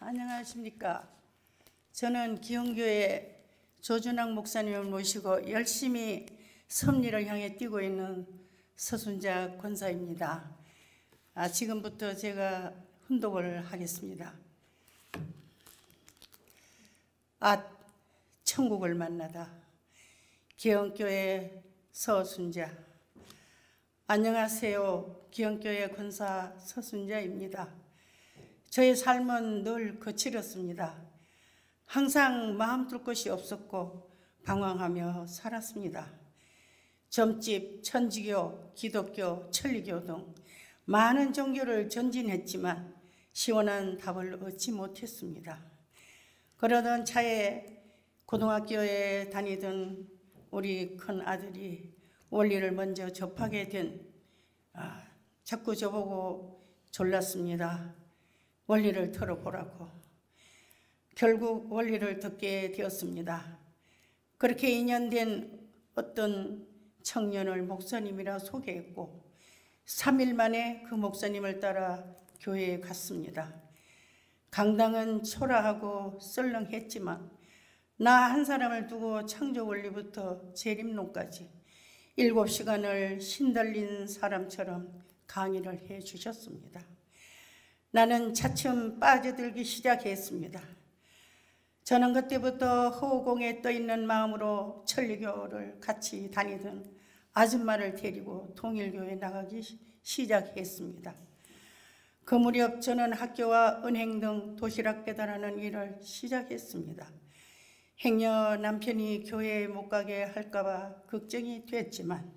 안녕하십니까. 저는 기흥교회 조준학 목사님을 모시고 열심히 섭리를 향해 뛰고 있는 서순자 권사입니다. 지금부터 제가 훈독을 하겠습니다. 천국을 만나다. 기흥교회 서순자. 안녕하세요. 기흥교회 권사 서순자입니다. 저의 삶은 늘 거칠었습니다. 항상 마음 둘 곳이 없었고 방황하며 살았습니다. 점집, 천주교, 기독교, 천리교 등 많은 종교를 전진했지만 시원한 답을 얻지 못했습니다. 그러던 차에 고등학교에 다니던 우리 큰 아들이 원리를 먼저 접하게 된 자꾸 저보고 졸랐습니다. 원리를 들어보라고. 결국 원리를 듣게 되었습니다. 그렇게 2년 된 어떤 청년을 목사님이라 소개했고 3일 만에 그 목사님을 따라 교회에 갔습니다. 강당은 초라하고 썰렁했지만 나 한 사람을 두고 창조 원리부터 재림론까지 7시간을 신달린 사람처럼 강의를 해 주셨습니다. 나는 차츰 빠져들기 시작했습니다. 저는 그때부터 허우공에 떠있는 마음으로 천리교를 같이 다니던 아줌마를 데리고 통일교에 나가기 시작했습니다. 그 무렵 저는 학교와 은행 등 도시락 배달하는 일을 시작했습니다. 행여 남편이 교회에 못 가게 할까봐 걱정이 됐지만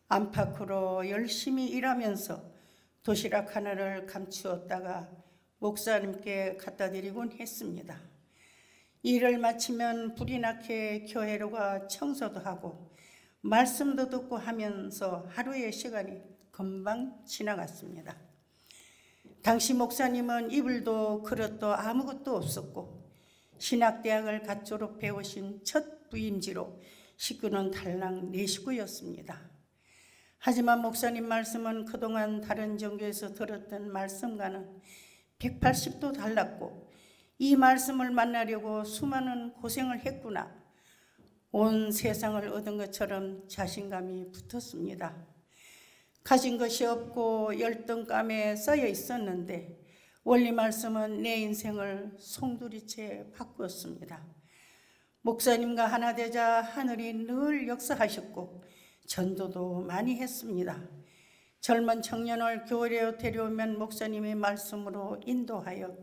안팎으로 열심히 일하면서 도시락 하나를 감추었다가 목사님께 갖다 드리곤 했습니다. 일을 마치면 불이 나게 교회로 가 청소도 하고 말씀도 듣고 하면서 하루의 시간이 금방 지나갔습니다. 당시 목사님은 이불도 그릇도 아무것도 없었고 신학대학을 갓 졸업해 오신 첫 부임지로 식구는 달랑 4식구였습니다. 하지만 목사님 말씀은 그동안 다른 종교에서 들었던 말씀과는 180도 달랐고 이 말씀을 만나려고 수많은 고생을 했구나. 온 세상을 얻은 것처럼 자신감이 붙었습니다. 가진 것이 없고 열등감에 쌓여 있었는데 원리 말씀은 내 인생을 송두리째 바꾸었습니다. 목사님과 하나 되자 하늘이 늘 역사하셨고 전도도 많이 했습니다. 젊은 청년을 교회로 데려오면 목사님의 말씀으로 인도하여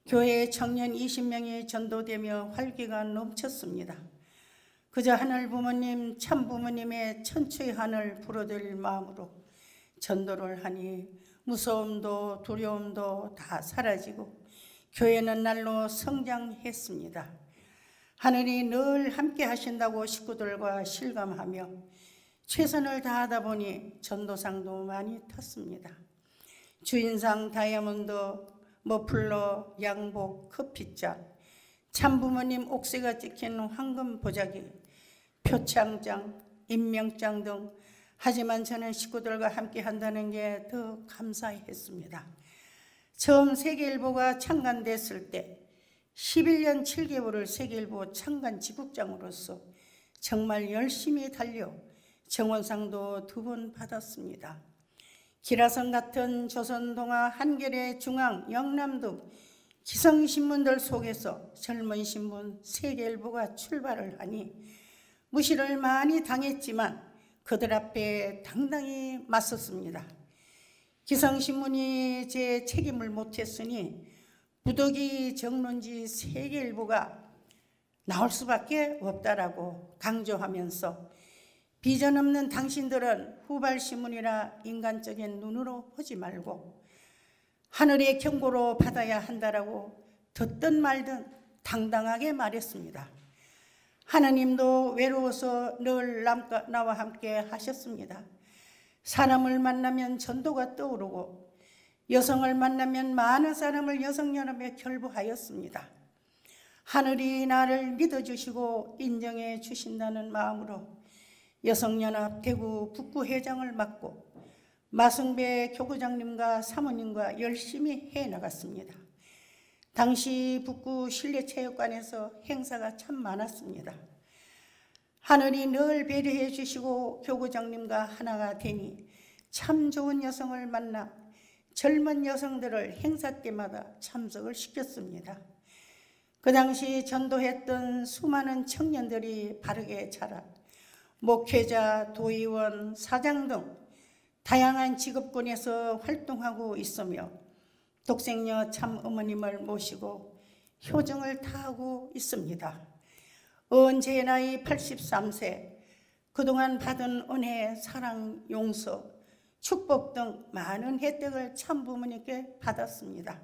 교회에 청년 20명이 전도되며 활기가 넘쳤습니다. 그저 하늘 부모님, 참 부모님의 천추의 한을 불어들일 마음으로 전도를 하니 무서움도 두려움도 다 사라지고 교회는 날로 성장했습니다. 하늘이 늘 함께 하신다고 식구들과 실감하며 최선을 다하다 보니 전도상도 많이 탔습니다. 주인상 다이아몬드, 머플러, 양복, 커피잔, 참부모님 옥새가 찍힌 황금 보자기, 표창장, 임명장 등 하지만 저는 식구들과 함께 한다는 게 더 감사했습니다. 처음 세계일보가 창간됐을 때 11년 7개월을 세계일보 창간 지국장으로서 정말 열심히 달려 정원상도 2번 받았습니다. 기라성 같은 조선동아, 한겨레, 중앙, 영남 등 기성신문들 속에서 젊은 신문 세계일보가 출발을 하니 무시를 많이 당했지만 그들 앞에 당당히 맞섰습니다. 기성신문이 제 책임을 못했으니 부득이 정론지 세계일보가 나올 수밖에 없다라고 강조하면서 비전 없는 당신들은 후발신문이라 인간적인 눈으로 보지 말고 하늘의 경고로 받아야 한다라고 듣든 말든 당당하게 말했습니다. 하나님도 외로워서 늘 나와 함께 하셨습니다. 사람을 만나면 전도가 떠오르고 여성을 만나면 많은 사람을 여성연합에 결부하였습니다. 하늘이 나를 믿어주시고 인정해 주신다는 마음으로 여성연합 대구 북구회장을 맡고 마승배 교구장님과 사모님과 열심히 해나갔습니다. 당시 북구 실내체육관에서 행사가 참 많았습니다. 하늘이 늘 배려해 주시고 교구장님과 하나가 되니 참 좋은 여성을 만나 젊은 여성들을 행사 때마다 참석을 시켰습니다. 그 당시 전도했던 수많은 청년들이 바르게 자라 목회자, 도의원, 사장 등 다양한 직업군에서 활동하고 있으며 독생녀 참 어머님을 모시고 효정을 다하고 있습니다. 언제 나이 83세, 그동안 받은 은혜, 사랑, 용서, 축복 등 많은 혜택을 참 부모님께 받았습니다.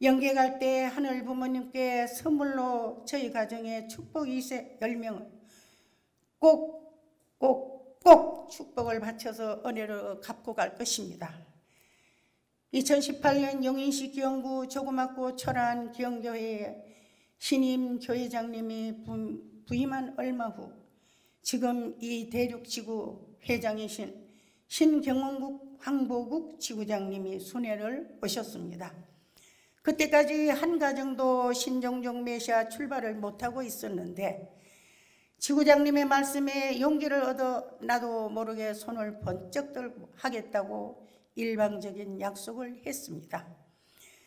영계 갈 때 하늘 부모님께 선물로 저희 가정의 축복 2세 10명을 꼭 축복을 바쳐서 은혜로 갚고 갈 것입니다. 2018년 용인시 기영구 조그맣고 초라한 기영교회에 신임 교회장님이 부임한 얼마 후 지금 이 대륙지구 회장이신 신경원국 황보국 지구장님이 순회를 오셨습니다. 그때까지 한 가정도 신종종 메시아 출발을 못하고 있었는데 지구장님의 말씀에 용기를 얻어 나도 모르게 손을 번쩍 들고 하겠다고 일방적인 약속을 했습니다.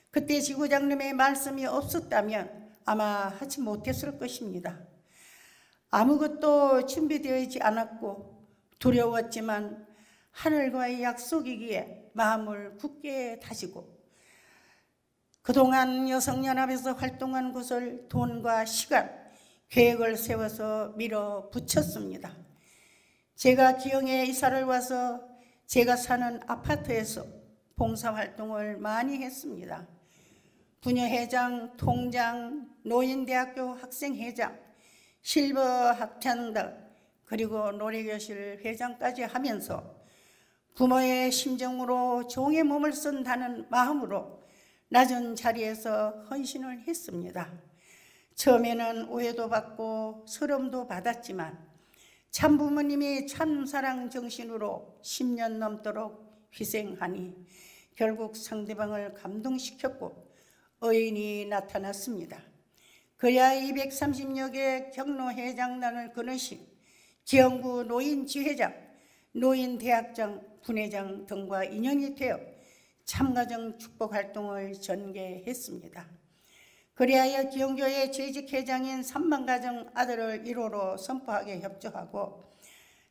그때 지구장님의 말씀이 없었다면 아마 하지 못했을 것입니다. 아무것도 준비되어 않았고 두려웠지만 하늘과의 약속이기에 마음을 굳게 다지고 그동안 여성연합에서 활동한 곳을 돈과 시간, 계획을 세워서 밀어붙였습니다. 제가 기영에 이사를 와서 제가 사는 아파트에서 봉사활동을 많이 했습니다. 부녀회장, 통장, 노인대학교 학생회장, 실버 학창단, 그리고 노래교실 회장까지 하면서 부모의 심정으로 종의 몸을 쓴다는 마음으로 낮은 자리에서 헌신을 했습니다. 처음에는 오해도 받고 서름도 받았지만 참부모님이 참사랑 정신으로 10년 넘도록 희생하니 결국 상대방을 감동시켰고 의인이 나타났습니다. 그래야 230여 개 경로회장단을 거느신 기영구 노인지회장, 노인대학장, 분회장 등과 인연이 되어 참가정 축복활동을 전개했습니다. 그리하여 기영교회 재직회장인 3만 가정 아들을 1호로 선포하게 협조하고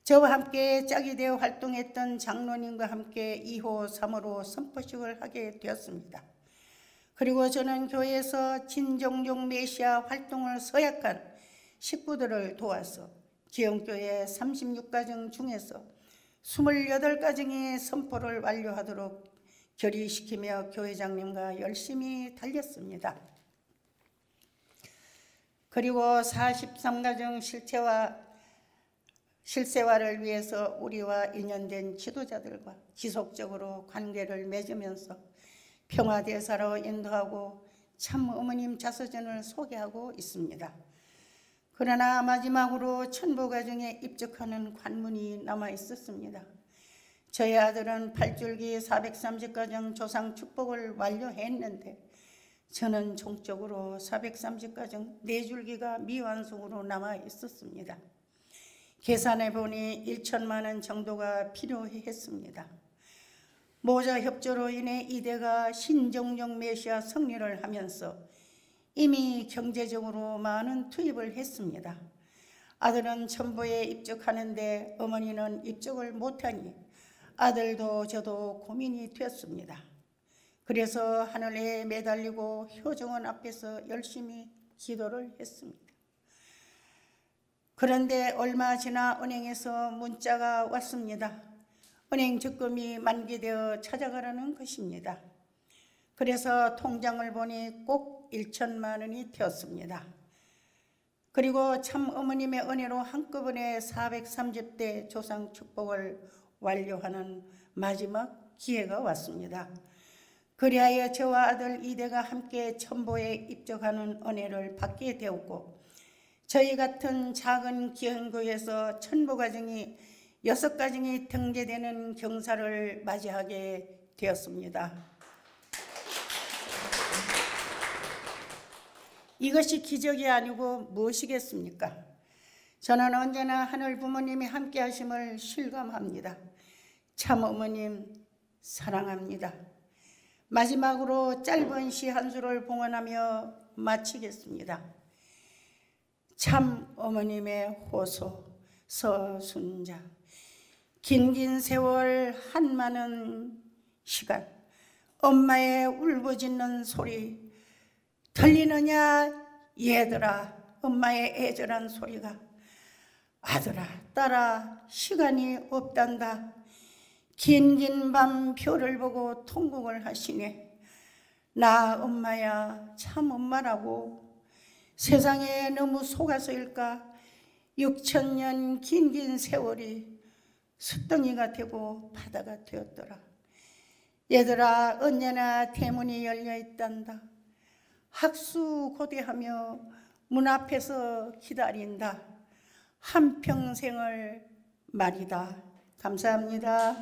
저와 함께 짝이 되어 활동했던 장로님과 함께 2호, 3호로 선포식을 하게 되었습니다. 그리고 저는 교회에서 진종종 메시아 활동을 서약한 식구들을 도와서 기영교회 36가정 중에서 28가정의 선포를 완료하도록 결의시키며 교회장님과 열심히 달렸습니다. 그리고 43가정 실세화를 위해서 우리와 인연된 지도자들과 지속적으로 관계를 맺으면서 평화대사로 인도하고 참 어머님 자서전을 소개하고 있습니다. 그러나 마지막으로 천부가정에 입적하는 관문이 남아 있었습니다. 저희 아들은 8줄기 430가정 조상 축복을 완료했는데 저는 종적으로 430가정 4줄기가 미완성으로 남아 있었습니다. 계산해 보니 1천만 원 정도가 필요했습니다. 모자 협조로 인해 이대가 신종종 메시아 성리를 하면서 이미 경제적으로 많은 투입을 했습니다. 아들은 천부에 입적하는데 어머니는 입적을 못하니 아들도 저도 고민이 되었습니다. 그래서 하늘에 매달리고 효정원 앞에서 열심히 기도를 했습니다. 그런데 얼마 지나 은행에서 문자가 왔습니다. 은행 적금이 만기되어 찾아가라는 것입니다. 그래서 통장을 보니 꼭 1천만 원이 되었습니다. 그리고 참 어머님의 은혜로 한꺼번에 430대 조상 축복을 완료하는 마지막 기회가 왔습니다. 그리하여 저와 아들 이대가 함께 천보에 입적하는 은혜를 받게 되었고 저희 같은 작은 기흥교에서 천부가정이 6가정이 등재되는 경사를 맞이하게 되었습니다. 이것이 기적이 아니고 무엇이겠습니까? 저는 언제나 하늘 부모님이 함께 하심을 실감합니다. 참 어머님 사랑합니다. 마지막으로 짧은 시 한 수를 봉헌하며 마치겠습니다. 참 어머님의 호소 서순자. 긴긴 세월 한많은 시간 엄마의 울부짖는 소리 들리느냐 얘들아. 엄마의 애절한 소리가 아들아 딸아 시간이 없단다. 긴긴 밤 별을 보고 통곡을 하시네. 나 엄마야 참 엄마라고. 세상에 너무 속아서일까 6,000년 긴긴 세월이 숫덩이가 되고 바다가 되었더라. 얘들아 언제나 대문이 열려 있단다. 학수고대하며 문 앞에서 기다린다. 한평생을 말이다. 감사합니다.